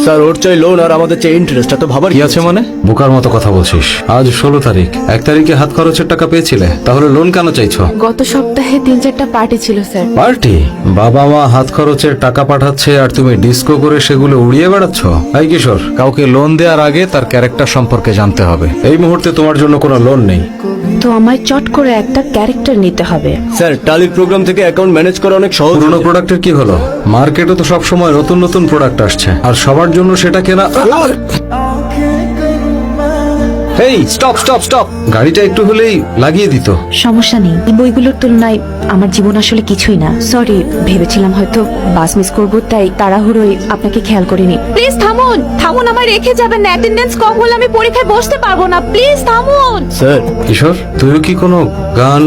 Sir ওর চাই loan আর আমাদের চাই ইন্টারেস্ট, তো ভাবার কি আছে মানে? বোকার মতো কথা বলছিস। আজ 16 তারিখ, 1 তারিখে হাত খরচের টাকা পেয়েছিলে, তাহলে লোন কেন চাইছো? গত সপ্তাহে 3-4টা পার্টি ছিল স্যার। পার্টি? বাবা মা হাত খরচের টাকা পাঠাচ্ছে আর তুমি ডিস্কো করে সেগুলো উড়িয়ে বেড়াচ্ছ? এই কিশোর, কাউকে লোন দেওয়ার আগে তার ক্যারেক্টার সম্পর্কে জানতে হবে। এই মুহূর্তে তোমার জন্য কোনো লোন নেই। তো আমায় চট করে একটা ক্যারেক্টার নিতে হবে। স্যার টালির প্রোগ্রাম থেকে অ্যাকাউন্ট ম্যানেজ করা অনেক সহজ। পুরোনো প্রোডাক্টের কি হলো? মার্কেটে তো সবসময় নতুন নতুন প্রোডাক্ট আসছে আর সবার জন্য সেটা কেনা। এই স্টপ স্টপ স্টপ, গাড়িটা একটু হলেই লাগিয়ে দিত। সমস্যা নেই, এই বইগুলোর তুলনায় আমার জীবন আসলে কিছুই না। সরি, ভেবেছিলাম হয়তো বাস মিস করবো, তাই তাড়াহুড়োই আপনাকে খেয়াল করিনি। প্লিজ থামুন, থামুন, আমায় রেখে যাবেন না। অ্যাটেন্ডেন্স কম হলে আমি পরীক্ষায় বসতে পারবো না। প্লিজ থামুন। স্যার কিশোর, তুইও কি কোনো গান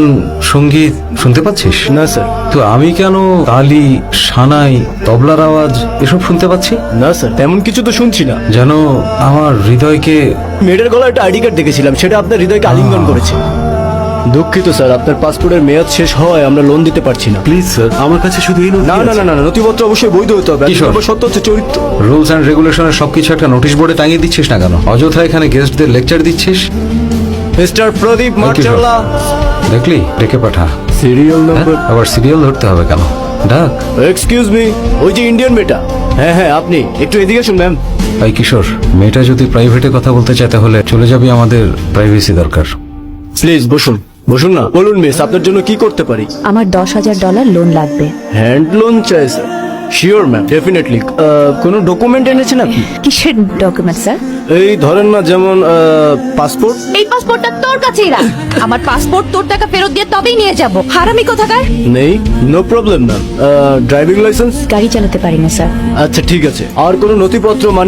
সঙ্গীত শুনতে পাচ্ছিস? না স্যার। তো আমি কেন তালি, সানাই, তবলার আওয়াজ এসব শুনতে পাচ্ছি? না স্যার, তেমন কিছু তো শুনছি না। যেন আমার হৃদয়কে। মেয়েটার গলায় একটা আইডি কার্ড দেখেছিলাম, সেটা আপনার হৃদয়কে আলিঙ্গন করেছে। দুঃখিত স্যার, আপনার পাসপোর্টের মেয়াদ শেষ হওয়ায় আমরা লোন দিতে পারছি না। প্লিজ স্যার, আমার কাছে শুধু এই না না না না, নথিপত্র অবশ্যই বৈধ হতে হবে। কিশোর। সত্য হচ্ছে চরিত্র। রুলস এন্ড রেগুলেশনের সবকিছু একটা নোটিশ বোর্ডে টাঙিয়ে দিচ্ছিস না কেন? অযথা এখানে গেস্টদের লেকচার দিচ্ছিস। মিস্টার প্রদীপ কিশোর, মার্চাল্লা। দেখলি? ডেকে পাঠা। সিরিয়াল হ্যাঁ? নাম্বার। আবার সিরিয়াল ধরতে হবে কেন? ডাক। এক্সকিউজ মি, ওই যে ইন্ডিয়ান মেয়েটা। হ্যাঁ হ্যাঁ, আপনি একটু এদিকে আসুন ম্যাম। এই কিশোর, মেয়েটা যদি প্রাইভেটে কথা বলতে চায় তাহলে চলে যাবি, আমাদের প্রাইভেসি দরকার। প্লিজ বসুন। বসুন না। বলুন মিস, আপনার জন্য কি করতে পারি? আমার $10,000 লোন লাগবে। হ্যান্ড লোন চাই স্যার? Sure ma'am, definitely. কোনো ডকুমেন্ট এনেছেন আপনি? কিসের ডকুমেন্ট স্যার? এই ধরেন না, যেমন পাসপোর্ট। এই পাসপোর্টটা তোর কাছেই রাখ। আমার পাসপোর্ট তোর টাকা ফেরত দিয়ে তবেই নিয়ে যাব। হারামি কোথাকার। নেই? No problem ma'am. Driving licence? গাড়ি চালাতে পারি না স্যার। আচ্ছা ঠিক আছে। আর কোনো নথিপত্র মানে